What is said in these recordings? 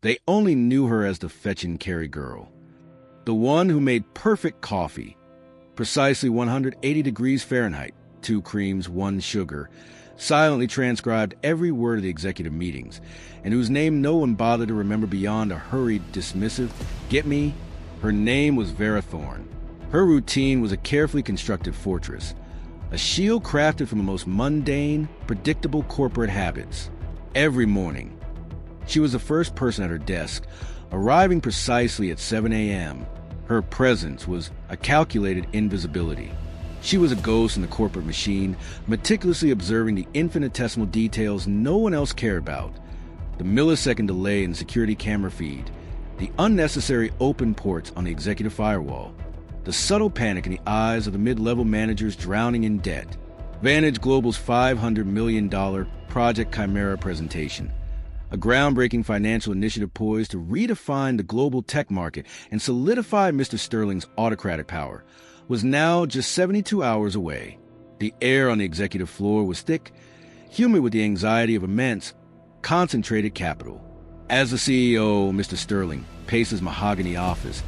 They only knew her as the fetch and carry girl, the one who made perfect coffee, precisely 180 degrees Fahrenheit, 2 creams, 1 sugar, silently transcribed every word of the executive meetings, and whose name no one bothered to remember beyond a hurried, dismissive, "Get me?" Her name was Vera Thorne. Her routine was a carefully constructed fortress, a shield crafted from the most mundane, predictable corporate habits. Every morning, she was the first person at her desk, arriving precisely at 7 a.m. Her presence was a calculated invisibility. She was a ghost in the corporate machine, meticulously observing the infinitesimal details no one else cared about. The millisecond delay in security camera feed, the unnecessary open ports on the executive firewall, the subtle panic in the eyes of the mid-level managers drowning in debt. Vantage Global's $500 million Project Chimera presentation, a groundbreaking financial initiative poised to redefine the global tech market and solidify Mr. Sterling's autocratic power, was now just 72 hours away. The air on the executive floor was thick, humid with the anxiety of immense, concentrated capital. As the CEO, Mr. Sterling, paced his mahogany office,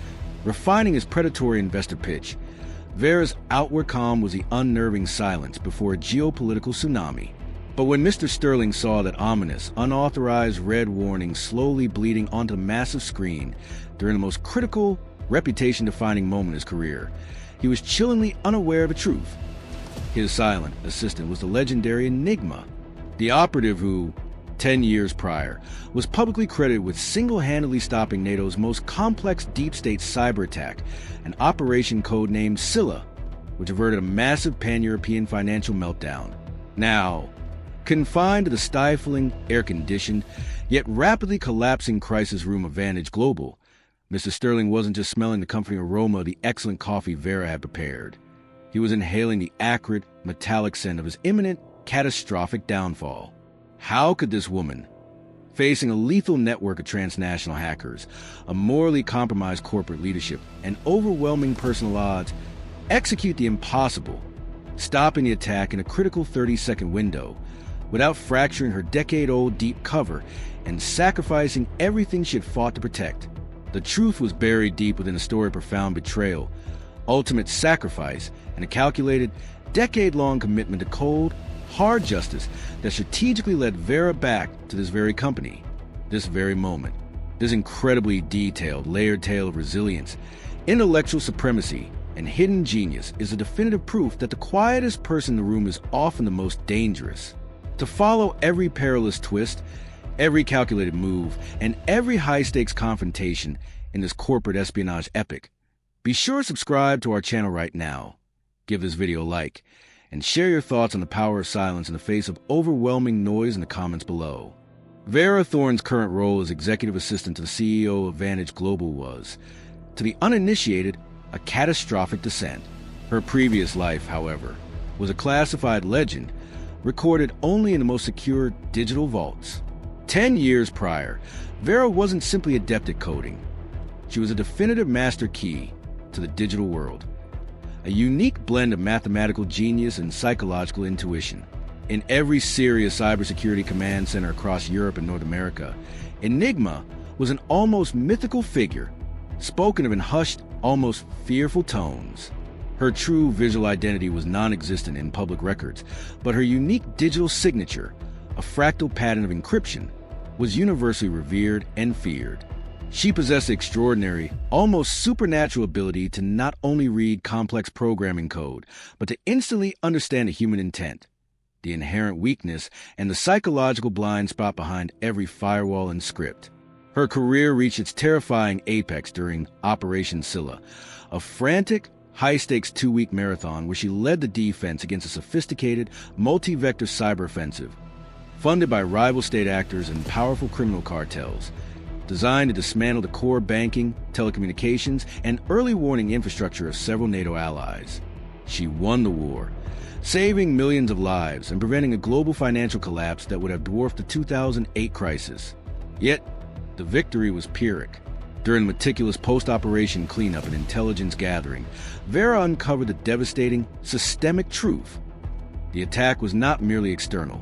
refining his predatory investor pitch, Vera's outward calm was the unnerving silence before a geopolitical tsunami. But when Mr. Sterling saw that ominous, unauthorized red warning slowly bleeding onto the massive screen during the most critical, reputation-defining moment in his career, he was chillingly unaware of the truth. His silent assistant was the legendary Enigma, the operative who, 10 years prior, was publicly credited with single-handedly stopping NATO's most complex deep-state cyber attack, an operation codenamed Scylla, which averted a massive pan-European financial meltdown. Now, confined to the stifling, air-conditioned, yet rapidly collapsing crisis room of Vantage Global, Mr. Sterling wasn't just smelling the comforting aroma of the excellent coffee Vera had prepared. He was inhaling the acrid, metallic scent of his imminent, catastrophic downfall. How could this woman, facing a lethal network of transnational hackers, a morally compromised corporate leadership, and overwhelming personal odds, execute the impossible, stopping the attack in a critical 30-second window, without fracturing her decade-old deep cover and sacrificing everything she had fought to protect? The truth was buried deep within a story of profound betrayal, ultimate sacrifice, and a calculated, decade-long commitment to cold, hard justice that strategically led Vera back to this very company, this very moment. This incredibly detailed, layered tale of resilience, intellectual supremacy, and hidden genius is a definitive proof that the quietest person in the room is often the most dangerous. To follow every perilous twist, every calculated move, and every high-stakes confrontation in this corporate espionage epic, be sure to subscribe to our channel right now, give this video a like, and share your thoughts on the power of silence in the face of overwhelming noise in the comments below. Vera Thorne's current role as executive assistant to the CEO of Vantage Global was, to the uninitiated, a catastrophic descent. Her previous life, however, was a classified legend recorded only in the most secure digital vaults. 10 years prior, Vera wasn't simply adept at coding. She was a definitive master key to the digital world, a unique blend of mathematical genius and psychological intuition. In every serious cybersecurity command center across Europe and North America, Enigma was an almost mythical figure, spoken of in hushed, almost fearful tones. Her true visual identity was non-existent in public records, but her unique digital signature, a fractal pattern of encryption, was universally revered and feared. She possessed the extraordinary, almost supernatural ability to not only read complex programming code, but to instantly understand the human intent, the inherent weakness, and the psychological blind spot behind every firewall and script. Her career reached its terrifying apex during Operation Scylla, a frantic, high-stakes 2-week marathon where she led the defense against a sophisticated, multi-vector cyber offensive, funded by rival state actors and powerful criminal cartels, designed to dismantle the core banking, telecommunications, and early warning infrastructure of several NATO allies. She won the war, saving millions of lives and preventing a global financial collapse that would have dwarfed the 2008 crisis. Yet, the victory was Pyrrhic. During meticulous post-operation cleanup and intelligence gathering, Vera uncovered the devastating, systemic truth. The attack was not merely external.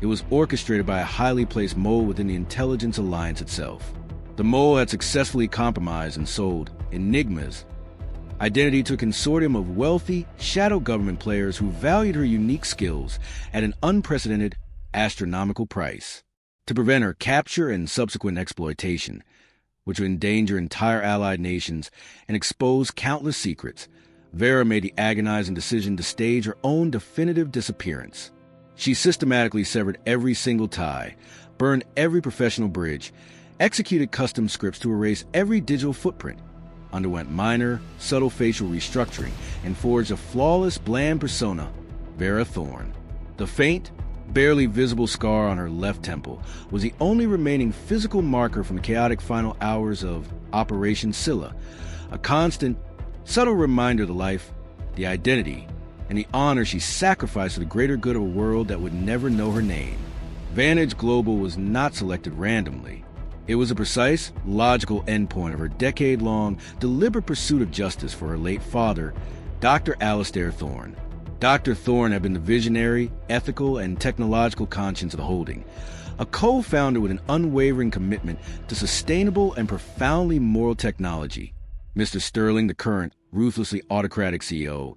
It was orchestrated by a highly placed mole within the intelligence alliance itself. The mole had successfully compromised and sold Enigma's identity to a consortium of wealthy shadow government players who valued her unique skills at an unprecedented astronomical price. To prevent her capture and subsequent exploitation, which would endanger entire allied nations and expose countless secrets, Vera made the agonizing decision to stage her own definitive disappearance. She systematically severed every single tie, burned every professional bridge, executed custom scripts to erase every digital footprint, underwent minor, subtle facial restructuring, and forged a flawless, bland persona, Vera Thorne. The faint, barely visible scar on her left temple was the only remaining physical marker from the chaotic final hours of Operation Scylla, a constant, subtle reminder of the life, the identity, and the honor she sacrificed for the greater good of a world that would never know her name. Vantage Global was not selected randomly. It was a precise, logical endpoint of her decade-long, deliberate pursuit of justice for her late father, Dr. Alastair Thorne. Dr. Thorne had been the visionary, ethical, and technological conscience of the holding, a co-founder with an unwavering commitment to sustainable and profoundly moral technology. Mr. Sterling, the current, ruthlessly autocratic CEO,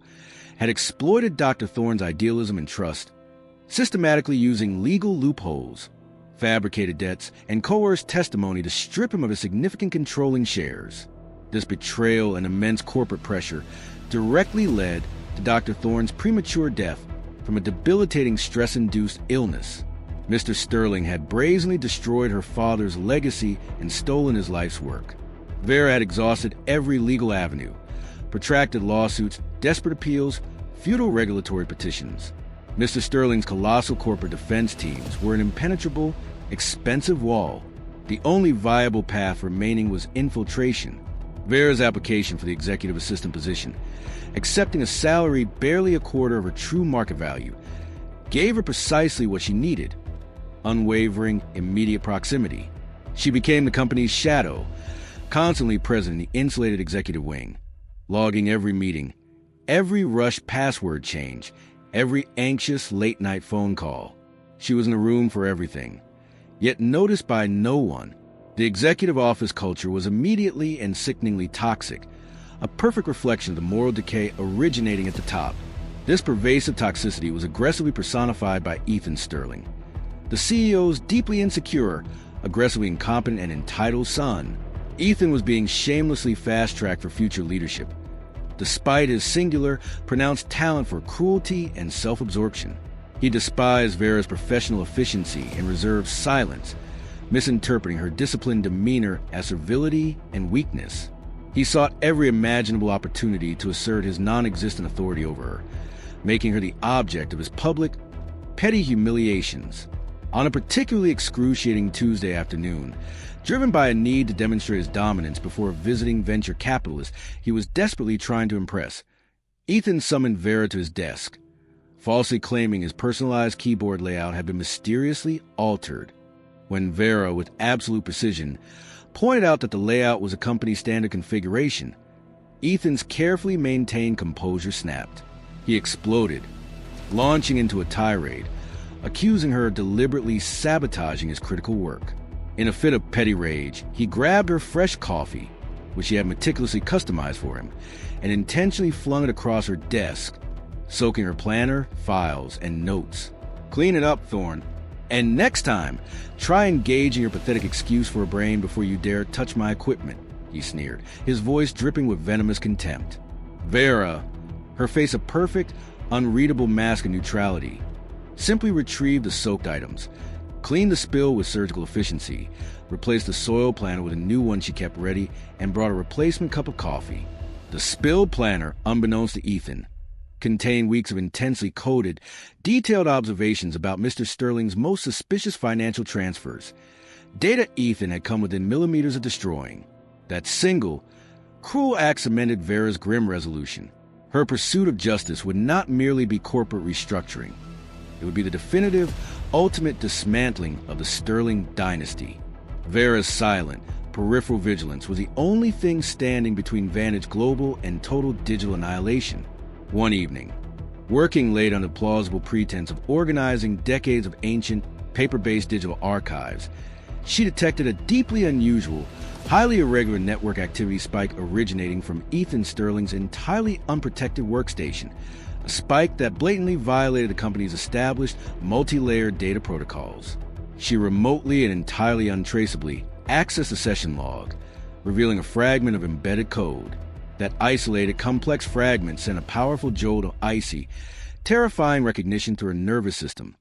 had exploited Dr. Thorne's idealism and trust, systematically using legal loopholes, fabricated debts, and coerced testimony to strip him of his significant controlling shares. This betrayal and immense corporate pressure directly led to Dr. Thorne's premature death from a debilitating stress-induced illness. Mr. Sterling had brazenly destroyed her father's legacy and stolen his life's work. Vera had exhausted every legal avenue, protracted lawsuits, desperate appeals, futile regulatory petitions. Mr. Sterling's colossal corporate defense teams were an impenetrable, expensive wall. The only viable path remaining was infiltration. Vera's application for the executive assistant position, accepting a salary barely a quarter of her true market value, gave her precisely what she needed: unwavering, immediate proximity. She became the company's shadow, constantly present in the insulated executive wing, logging every meeting, every rushed password change, every anxious late-night phone call. She was in the room for everything, yet noticed by no one. The executive office culture was immediately and sickeningly toxic, a perfect reflection of the moral decay originating at the top. This pervasive toxicity was aggressively personified by Ethan Sterling, the CEO's deeply insecure, aggressively incompetent, and entitled son. Ethan was being shamelessly fast-tracked for future leadership, despite his singular, pronounced talent for cruelty and self-absorption. He despised Vera's professional efficiency and reserved silence, misinterpreting her disciplined demeanor as servility and weakness. He sought every imaginable opportunity to assert his non-existent authority over her, making her the object of his public, petty humiliations. On a particularly excruciating Tuesday afternoon, driven by a need to demonstrate his dominance before a visiting venture capitalist he was desperately trying to impress, Ethan summoned Vera to his desk, falsely claiming his personalized keyboard layout had been mysteriously altered. When Vera, with absolute precision, pointed out that the layout was a company standard configuration, Ethan's carefully maintained composure snapped. He exploded, launching into a tirade, accusing her of deliberately sabotaging his critical work. In a fit of petty rage, he grabbed her fresh coffee, which she had meticulously customized for him, and intentionally flung it across her desk, soaking her planner, files, and notes. "Clean it up, Thorne. And next time, try engaging your pathetic excuse for a brain before you dare touch my equipment," he sneered, his voice dripping with venomous contempt. Vera, her face a perfect, unreadable mask of neutrality, simply retrieved the soaked items, cleaned the spill with surgical efficiency, replaced the soil planner with a new one she kept ready, and brought a replacement cup of coffee. The spilled planner, unbeknownst to Ethan, contained weeks of intensely coded, detailed observations about Mr. Sterling's most suspicious financial transfers, data Ethan had come within millimeters of destroying. That single, cruel act cemented Vera's grim resolution. Her pursuit of justice would not merely be corporate restructuring. It would be the definitive, ultimate dismantling of the Sterling dynasty. Vera's silent, peripheral vigilance was the only thing standing between Vantage Global and total digital annihilation. One evening, working late under plausible pretense of organizing decades of ancient, paper-based digital archives, she detected a deeply unusual, Highly irregular network activity spike originating from Ethan Sterling's entirely unprotected workstation, a spike that blatantly violated the company's established multi-layered data protocols. She remotely and entirely untraceably accessed the session log, revealing a fragment of embedded code. That isolated, complex fragment sent a powerful jolt of icy, terrifying recognition through her nervous system.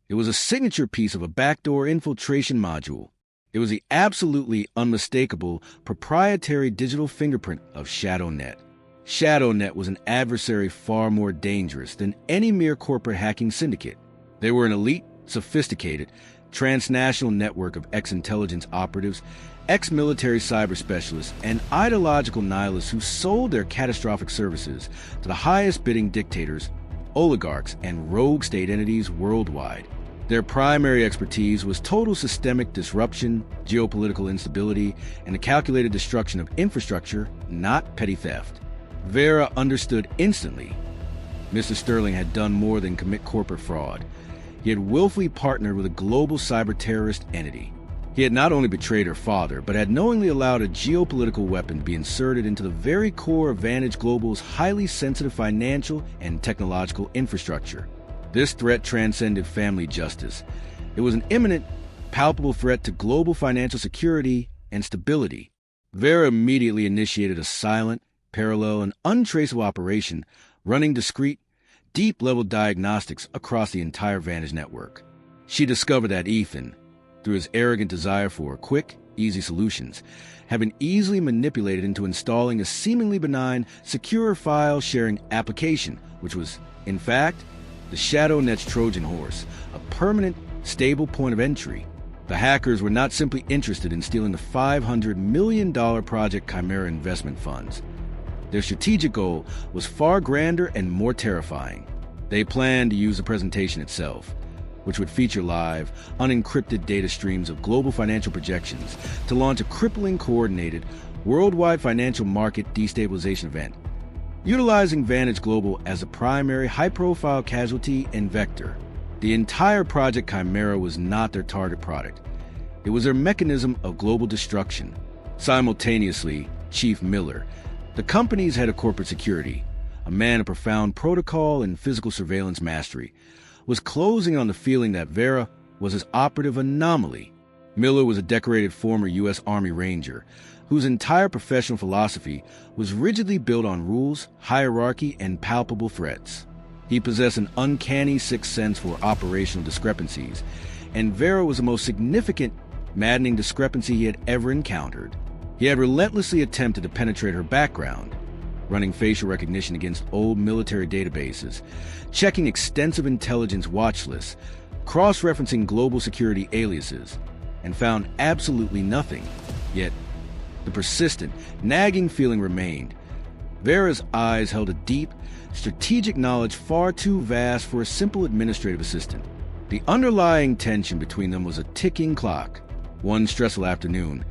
It was a signature piece of a backdoor infiltration module. It was the absolutely unmistakable proprietary digital fingerprint of ShadowNet. ShadowNet was an adversary far more dangerous than any mere corporate hacking syndicate. They were an elite, sophisticated, transnational network of ex-intelligence operatives, ex-military cyber specialists, and ideological nihilists who sold their catastrophic services to the highest-bidding dictators, oligarchs, and rogue state entities worldwide. Their primary expertise was total systemic disruption, geopolitical instability, and the calculated destruction of infrastructure, not petty theft. Vera understood instantly. Mr. Sterling had done more than commit corporate fraud. He had willfully partnered with a global cyber-terrorist entity. He had not only betrayed her father, but had knowingly allowed a geopolitical weapon to be inserted into the very core of Vantage Global's highly sensitive financial and technological infrastructure. This threat transcended family justice. It was an imminent, palpable threat to global financial security and stability. Vera immediately initiated a silent, parallel, and untraceable operation, running discrete, deep-level diagnostics across the entire Vantage network. She discovered that Ethan, through his arrogant desire for quick, easy solutions, had been easily manipulated into installing a seemingly benign, secure file-sharing application, which was, in fact, the ShadowNet's Trojan horse, a permanent, stable point of entry. The hackers were not simply interested in stealing the $500 million Project Chimera investment funds. Their strategic goal was far grander and more terrifying. They planned to use the presentation itself, which would feature live, unencrypted data streams of global financial projections, to launch a crippling, coordinated, worldwide financial market destabilization event, utilizing Vantage Global as a primary high-profile casualty and vector. The entire Project Chimera was not their target product. It was their mechanism of global destruction. Simultaneously, Chief Miller, the company's head of corporate security, a man of profound protocol and physical surveillance mastery, was closing on the feeling that Vera was his operative anomaly. Miller was a decorated former U.S. Army Ranger whose entire professional philosophy was rigidly built on rules, hierarchy, and palpable threats. He possessed an uncanny sixth sense for operational discrepancies, and Vera was the most significant, maddening discrepancy he had ever encountered. He had relentlessly attempted to penetrate her background, running facial recognition against old military databases, checking extensive intelligence watch lists, cross-referencing global security aliases, and found absolutely nothing. Yet, the persistent, nagging feeling remained. Vera's eyes held a deep, strategic knowledge far too vast for a simple administrative assistant. The underlying tension between them was a ticking clock. One stressful afternoon,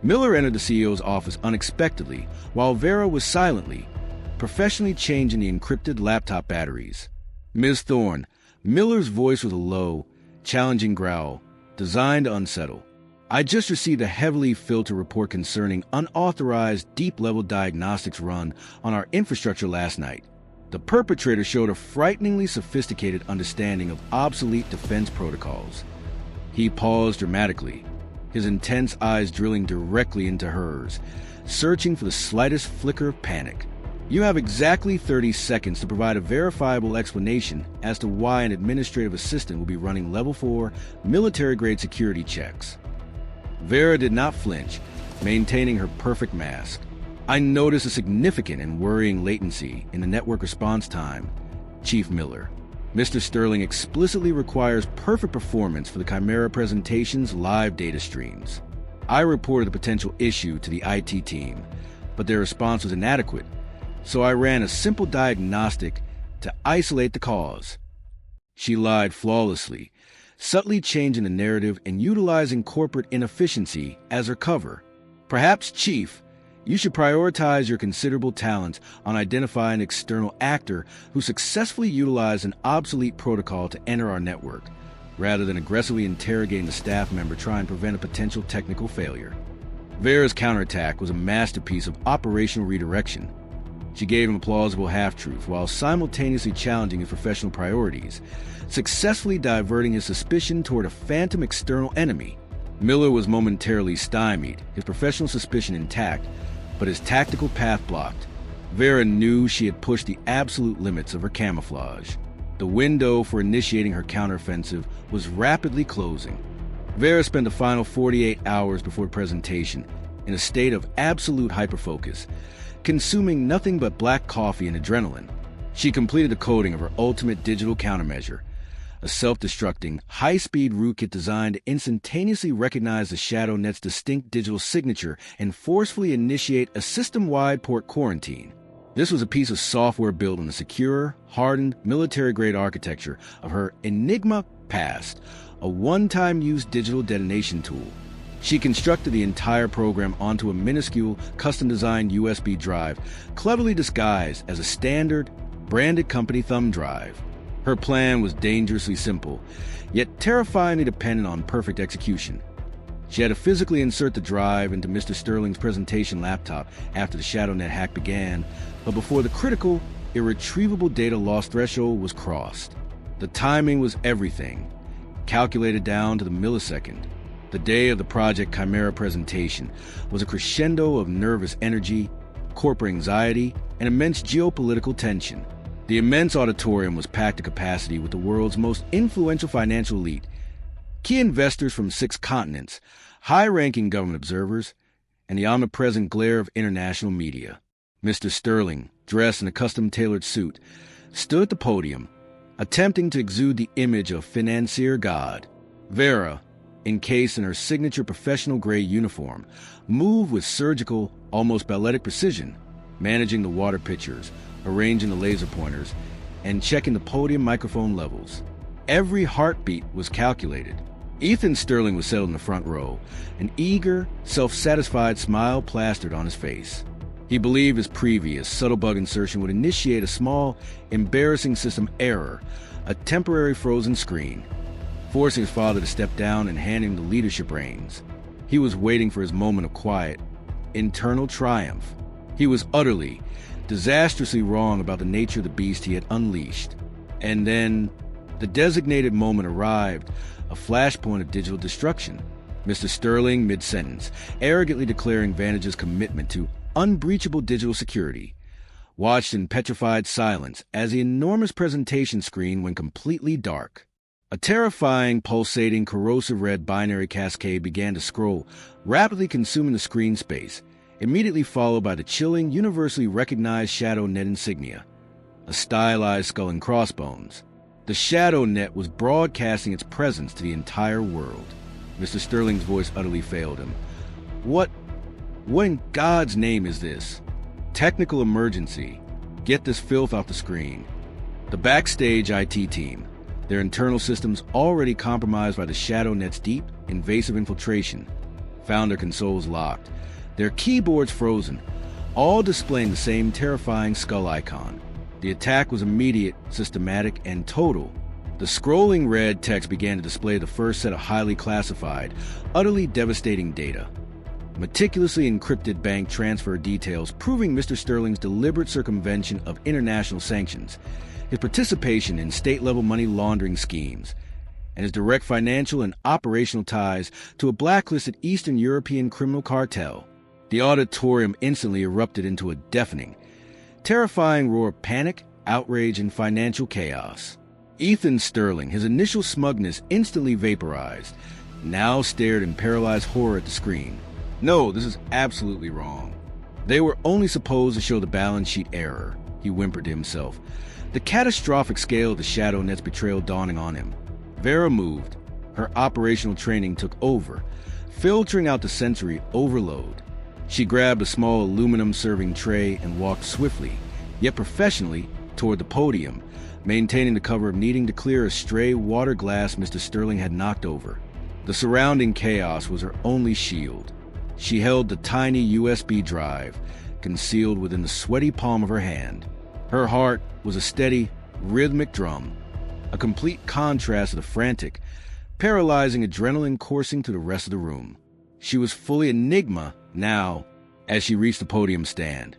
Miller entered the CEO's office unexpectedly, while Vera was silently, professionally changing the encrypted laptop batteries. Ms. Thorne, Miller's voice was a low, challenging growl, designed to unsettle. I just received a heavily filtered report concerning unauthorized deep-level diagnostics run on our infrastructure last night. The perpetrator showed a frighteningly sophisticated understanding of obsolete defense protocols. He paused dramatically, his intense eyes drilling directly into hers, searching for the slightest flicker of panic. You have exactly 30 seconds to provide a verifiable explanation as to why an administrative assistant will be running level 4 military-grade security checks. Vera did not flinch, maintaining her perfect mask. I noticed a significant and worrying latency in the network response time, Chief Miller. Mr. Sterling explicitly requires perfect performance for the Chimera presentation's live data streams. I reported the potential issue to the IT team, but their response was inadequate, so I ran a simple diagnostic to isolate the cause. She lied flawlessly, subtly changing the narrative and utilizing corporate inefficiency as her cover. Perhaps, Chief, you should prioritize your considerable talents on identifying an external actor who successfully utilized an obsolete protocol to enter our network, rather than aggressively interrogating the staff member trying to prevent a potential technical failure. Vera's counterattack was a masterpiece of operational redirection. She gave him a plausible half-truth while simultaneously challenging his professional priorities, successfully diverting his suspicion toward a phantom external enemy. Miller was momentarily stymied, his professional suspicion intact, but his tactical path blocked. Vera knew she had pushed the absolute limits of her camouflage. The window for initiating her counteroffensive was rapidly closing. Vera spent the final 48 hours before presentation in a state of absolute hyperfocus, consuming nothing but black coffee and adrenaline. She completed the coding of her ultimate digital countermeasure, a self-destructing, high-speed rootkit designed to instantaneously recognize the Shadow Net's distinct digital signature and forcefully initiate a system-wide port quarantine. This was a piece of software built on the secure, hardened, military-grade architecture of her Enigma past, a one-time use digital detonation tool. She constructed the entire program onto a minuscule, custom-designed USB drive, cleverly disguised as a standard, branded company thumb drive. Her plan was dangerously simple, yet terrifyingly dependent on perfect execution. She had to physically insert the drive into Mr. Sterling's presentation laptop after the ShadowNet hack began, but before the critical, irretrievable data loss threshold was crossed. The timing was everything, calculated down to the millisecond. The day of the Project Chimera presentation was a crescendo of nervous energy, corporate anxiety, and immense geopolitical tension. The immense auditorium was packed to capacity with the world's most influential financial elite, key investors from 6 continents, high-ranking government observers, and the omnipresent glare of international media. Mr. Sterling, dressed in a custom-tailored suit, stood at the podium, attempting to exude the image of financier god. Vera, encased in her signature professional gray uniform, moved with surgical, almost balletic precision, managing the water pitchers, arranging the laser pointers, and checking the podium microphone levels. Every heartbeat was calculated. Ethan Sterling was settled in the front row, an eager, self-satisfied smile plastered on his face. He believed his previous subtle bug insertion would initiate a small, embarrassing system error, a temporary frozen screen, forcing his father to step down and hand him the leadership reins. He was waiting for his moment of quiet, internal triumph. He was utterly, disastrously wrong about the nature of the beast he had unleashed. And then, the designated moment arrived, a flashpoint of digital destruction. Mr. Sterling, mid-sentence, arrogantly declaring Vantage's commitment to unbreachable digital security, watched in petrified silence as the enormous presentation screen went completely dark. A terrifying, pulsating, corrosive red binary cascade began to scroll, rapidly consuming the screen space, immediately followed by the chilling, universally recognized ShadowNet insignia, a stylized skull and crossbones. The ShadowNet was broadcasting its presence to the entire world. Mr. Sterling's voice utterly failed him. What in God's name is this? Technical emergency. Get this filth off the screen. The backstage IT team, their internal systems already compromised by the ShadowNet's deep, invasive infiltration, found their consoles locked, their keyboards frozen, all displaying the same terrifying skull icon. The attack was immediate, systematic, and total. The scrolling red text began to display the first set of highly classified, utterly devastating data. Meticulously encrypted bank transfer details proving Mr. Sterling's deliberate circumvention of international sanctions, his participation in state-level money laundering schemes, and his direct financial and operational ties to a blacklisted Eastern European criminal cartel. The auditorium instantly erupted into a deafening, terrifying roar of panic, outrage, and financial chaos. Ethan Sterling, his initial smugness instantly vaporized, now stared in paralyzed horror at the screen. No, this is absolutely wrong. They were only supposed to show the balance sheet error, he whimpered to himself, the catastrophic scale of the ShadowNet's betrayal dawning on him. Vera moved. Her operational training took over, filtering out the sensory overload. She grabbed a small aluminum serving tray and walked swiftly, yet professionally, toward the podium, maintaining the cover of needing to clear a stray water glass Mr. Sterling had knocked over. The surrounding chaos was her only shield. She held the tiny USB drive, concealed within the sweaty palm of her hand. Her heart was a steady, rhythmic drum, a complete contrast to the frantic, paralyzing adrenaline coursing through the rest of the room. She was fully Enigma Now, as she reached the podium stand,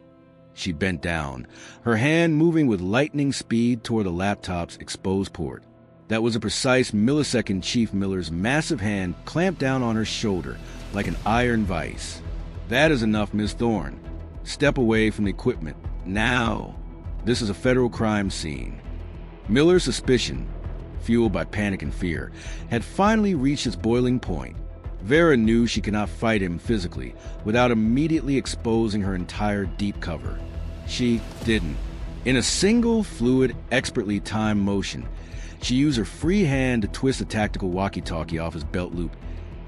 she bent down, her hand moving with lightning speed toward the laptop's exposed port. That was a precise millisecond. Chief Miller's massive hand clamped down on her shoulder like an iron vice. "That is enough, Ms. Thorne. Step away from the equipment. Now." This is a federal crime scene. Miller's suspicion, fueled by panic and fear, had finally reached its boiling point. Vera knew she could not fight him physically without immediately exposing her entire deep cover. She didn't. In a single, fluid, expertly timed motion, she used her free hand to twist the tactical walkie-talkie off his belt loop,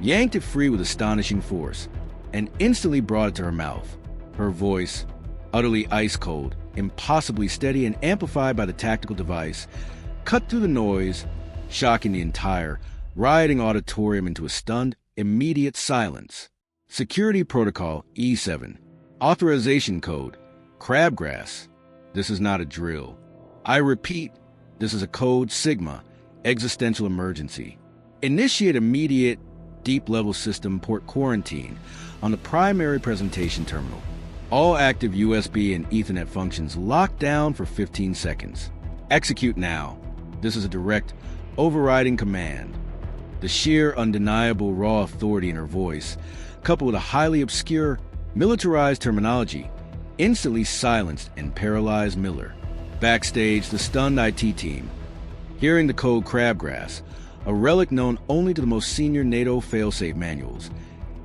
yanked it free with astonishing force, and instantly brought it to her mouth. Her voice, utterly ice-cold, impossibly steady and amplified by the tactical device, cut through the noise, shocking the entire, rioting auditorium into a stunned, immediate silence. Security Protocol E7. Authorization Code Crabgrass. This is not a drill. I repeat, this is a code Sigma, existential emergency. Initiate immediate, deep-level system port quarantine on the primary presentation terminal. All active USB and Ethernet functions locked down for 15 seconds. Execute now. This is a direct, overriding command. The sheer, undeniable raw authority in her voice, coupled with a highly obscure, militarized terminology, instantly silenced and paralyzed Miller. Backstage, the stunned IT team, hearing the code Crabgrass, a relic known only to the most senior NATO failsafe manuals,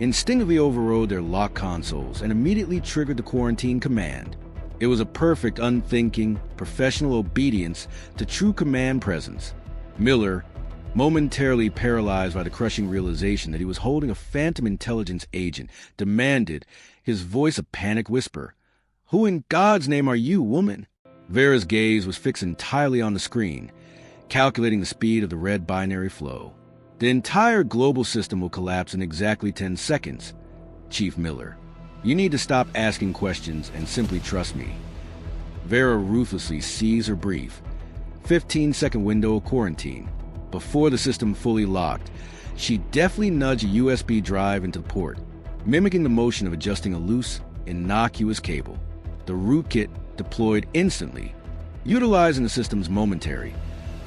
instinctively overrode their lock consoles and immediately triggered the quarantine command. It was a perfect, unthinking, professional obedience to true command presence. Miller, momentarily paralyzed by the crushing realization that he was holding a phantom intelligence agent, demanded, his voice a panic whisper, "Who in God's name are you, woman?" Vera's gaze was fixed entirely on the screen, calculating the speed of the red binary flow. "The entire global system will collapse in exactly 10 seconds. Chief Miller, you need to stop asking questions and simply trust me." Vera ruthlessly seized her brief, 15-second window of quarantine. Before the system fully locked, she deftly nudged a USB drive into the port, mimicking the motion of adjusting a loose, innocuous cable. The rootkit deployed instantly, utilizing the system's momentary,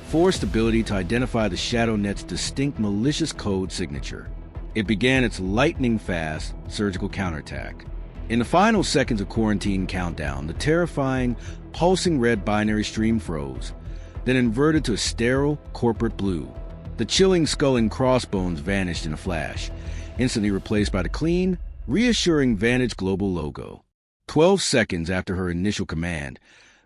forced ability to identify the ShadowNet's distinct malicious code signature. It began its lightning-fast surgical counterattack. In the final seconds of quarantine countdown, the terrifying, pulsing red binary stream froze, then inverted to a sterile, corporate blue. The chilling skull and crossbones vanished in a flash, instantly replaced by the clean, reassuring Vantage Global logo. 12 seconds after her initial command,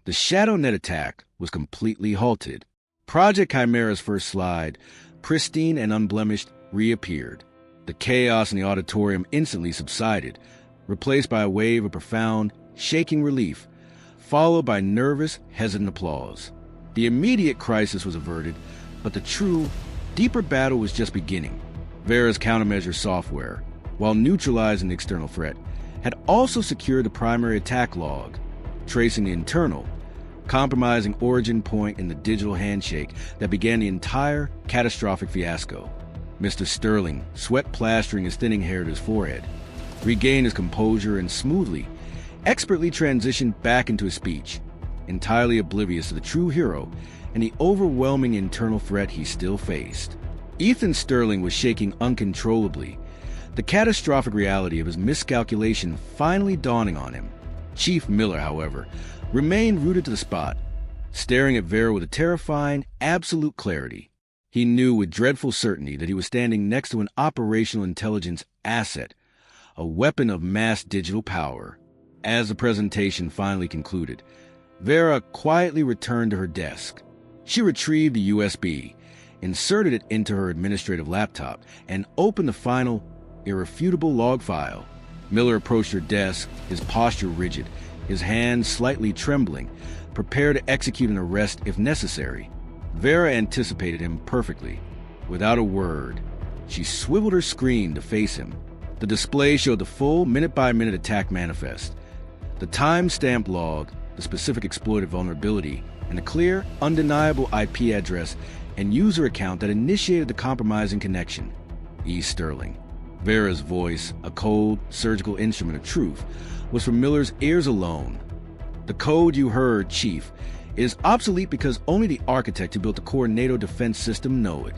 the ShadowNet attack was completely halted. Project Chimera's first slide, pristine and unblemished, reappeared. The chaos in the auditorium instantly subsided, replaced by a wave of profound, shaking relief, followed by nervous, hesitant applause. The immediate crisis was averted, but the true, deeper battle was just beginning. Vera's countermeasure software, while neutralizing the external threat, had also secured the primary attack log, tracing the internal, compromising origin point in the digital handshake that began the entire catastrophic fiasco. Mr. Sterling, sweat plastering his thinning hair to his forehead, regained his composure and smoothly, expertly transitioned back into his speech, entirely oblivious to the true hero and the overwhelming internal threat he still faced. Ethan Sterling was shaking uncontrollably, the catastrophic reality of his miscalculation finally dawning on him. Chief Miller, however, remained rooted to the spot, staring at Vera with a terrifying, absolute clarity. He knew with dreadful certainty that he was standing next to an operational intelligence asset, a weapon of mass digital power. As the presentation finally concluded, Vera quietly returned to her desk. She retrieved the USB, inserted it into her administrative laptop, and opened the final, irrefutable log file. Miller approached her desk, his posture rigid, his hands slightly trembling, prepared to execute an arrest if necessary. Vera anticipated him perfectly. Without a word, she swiveled her screen to face him. The display showed the full minute-by-minute attack manifest, the time-stamped log, the specific exploited vulnerability, and the clear, undeniable IP address and user account that initiated the compromising connection. E. Sterling. Vera's voice, a cold, surgical instrument of truth, was from Miller's ears alone. "The code you heard, Chief, is obsolete because only the architect who built the core NATO defense system know it.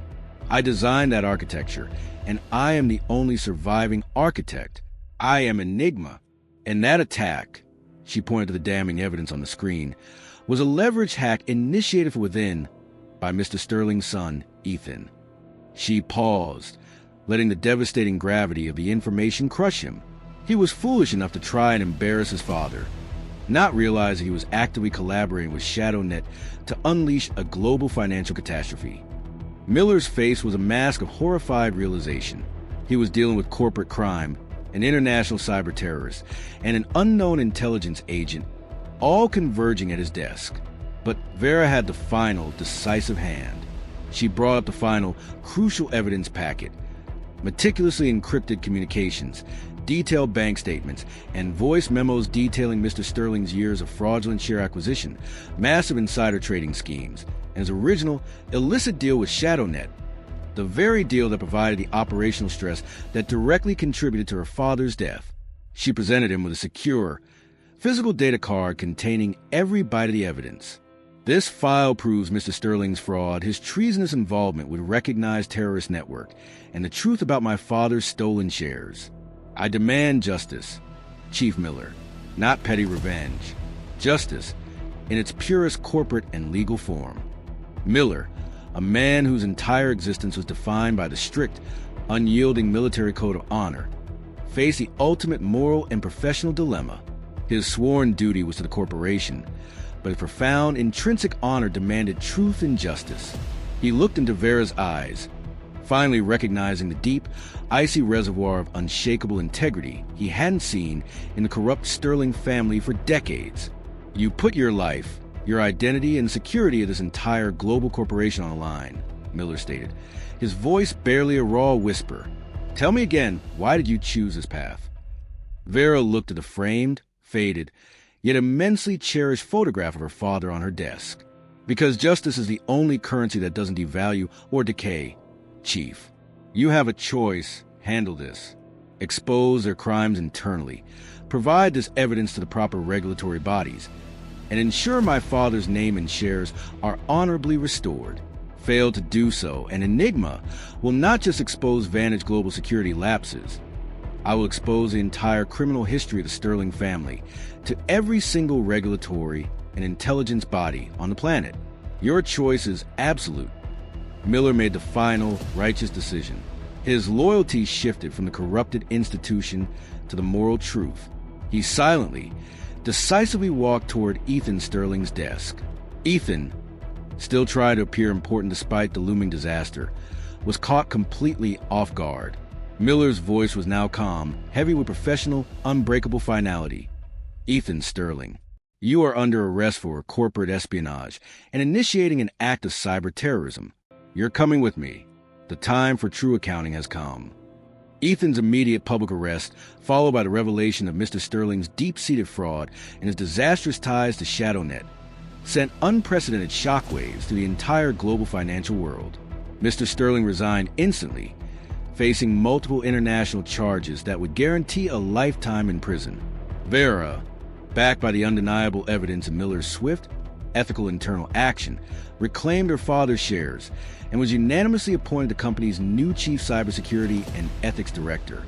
I designed that architecture, and I am the only surviving architect. I am Enigma. And that attack," she pointed to the damning evidence on the screen, "was a leverage hack initiated from within by Mr. Sterling's son, Ethan." She paused, letting the devastating gravity of the information crush him. He was foolish enough to try and embarrass his father, not realizing he was actively collaborating with ShadowNet to unleash a global financial catastrophe. Miller's face was a mask of horrified realization. He was dealing with corporate crime, an international cyber terrorist, and an unknown intelligence agent, all converging at his desk. But Vera had the final, decisive hand. She brought up the final, crucial evidence packet: meticulously encrypted communications, detailed bank statements, and voice memos detailing Mr. Sterling's years of fraudulent share acquisition, massive insider trading schemes, and his original illicit deal with ShadowNet, the very deal that provided the operational stress that directly contributed to her father's death. She presented him with a secure, physical data card containing every bite of the evidence. "This file proves Mr. Sterling's fraud, his treasonous involvement with recognized terrorist network, and the truth about my father's stolen shares. I demand justice, Chief Miller, not petty revenge. Justice in its purest corporate and legal form." Miller, a man whose entire existence was defined by the strict, unyielding military code of honor, faced the ultimate moral and professional dilemma. His sworn duty was to the corporation, but his profound, intrinsic honor demanded truth and justice. He looked into Vera's eyes, finally recognizing the deep, icy reservoir of unshakable integrity he hadn't seen in the corrupt Sterling family for decades. "You put your life, your identity, and security of this entire global corporation on the line," Miller stated, his voice barely a raw whisper. "Tell me again, why did you choose this path?" Vera looked at the framed, faded, yet immensely cherished photograph of her father on her desk. "Because justice is the only currency that doesn't devalue or decay, Chief. You have a choice. Handle this. Expose their crimes internally. Provide this evidence to the proper regulatory bodies, and ensure my father's name and shares are honorably restored. Fail to do so, and Enigma will not just expose Vantage Global security lapses. I will expose the entire criminal history of the Sterling family to every single regulatory and intelligence body on the planet. Your choice is absolute." Miller made the final, righteous decision. His loyalty shifted from the corrupted institution to the moral truth. He silently, decisively walked toward Ethan Sterling's desk. Ethan, still trying to appear important despite the looming disaster, was caught completely off guard. Miller's voice was now calm, heavy with professional, unbreakable finality. "Ethan Sterling, you are under arrest for corporate espionage and initiating an act of cyber terrorism. You're coming with me. The time for true accounting has come." Ethan's immediate public arrest, followed by the revelation of Mr. Sterling's deep-seated fraud and his disastrous ties to ShadowNet, sent unprecedented shockwaves to the entire global financial world. Mr. Sterling resigned instantly, facing multiple international charges that would guarantee a lifetime in prison. Vera, backed by the undeniable evidence of Miller's swift, ethical internal action, reclaimed her father's shares and was unanimously appointed the company's new chief cybersecurity and ethics director.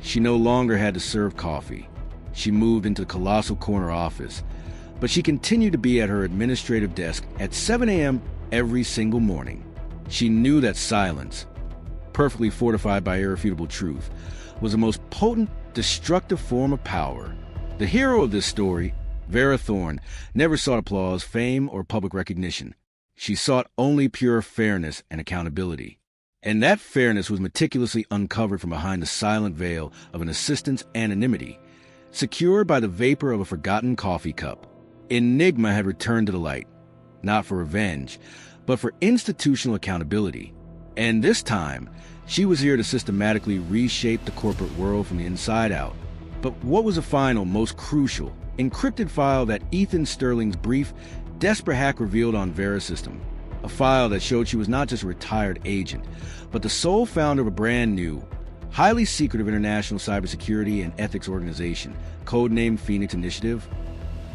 She no longer had to serve coffee. She moved into the colossal corner office, but she continued to be at her administrative desk at 7 a.m. every single morning. She knew that silence, perfectly fortified by irrefutable truth, was the most potent, destructive form of power. The hero of this story, Vera Thorne, never sought applause, fame, or public recognition. She sought only pure fairness and accountability. And that fairness was meticulously uncovered from behind the silent veil of an assistant's anonymity, secured by the vapor of a forgotten coffee cup. Enigma had returned to the light, not for revenge, but for institutional accountability. And this time, she was here to systematically reshape the corporate world from the inside out. But what was the final, most crucial, encrypted file that Ethan Sterling's brief, desperate hack revealed on Vera's system? A file that showed she was not just a retired agent, but the sole founder of a brand new, highly secretive international cybersecurity and ethics organization, codenamed Phoenix Initiative.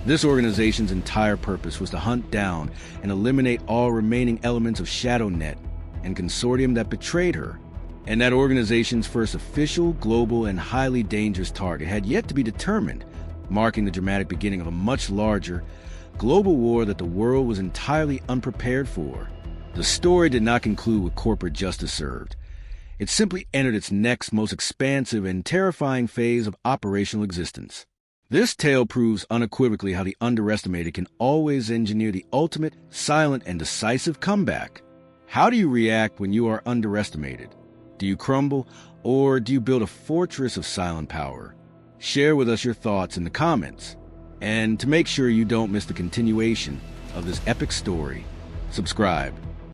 This organization's entire purpose was to hunt down and eliminate all remaining elements of ShadowNet and consortium that betrayed her. And that organization's first official, global, and highly dangerous target had yet to be determined, marking the dramatic beginning of a much larger, global war that the world was entirely unprepared for. The story did not conclude with corporate justice served. It simply entered its next, most expansive and terrifying phase of operational existence. This tale proves unequivocally how the underestimated can always engineer the ultimate, silent, and decisive comeback. How do you react when you are underestimated? Do you crumble, or do you build a fortress of silent power? Share with us your thoughts in the comments. And to make sure you don't miss the continuation of this epic story, subscribe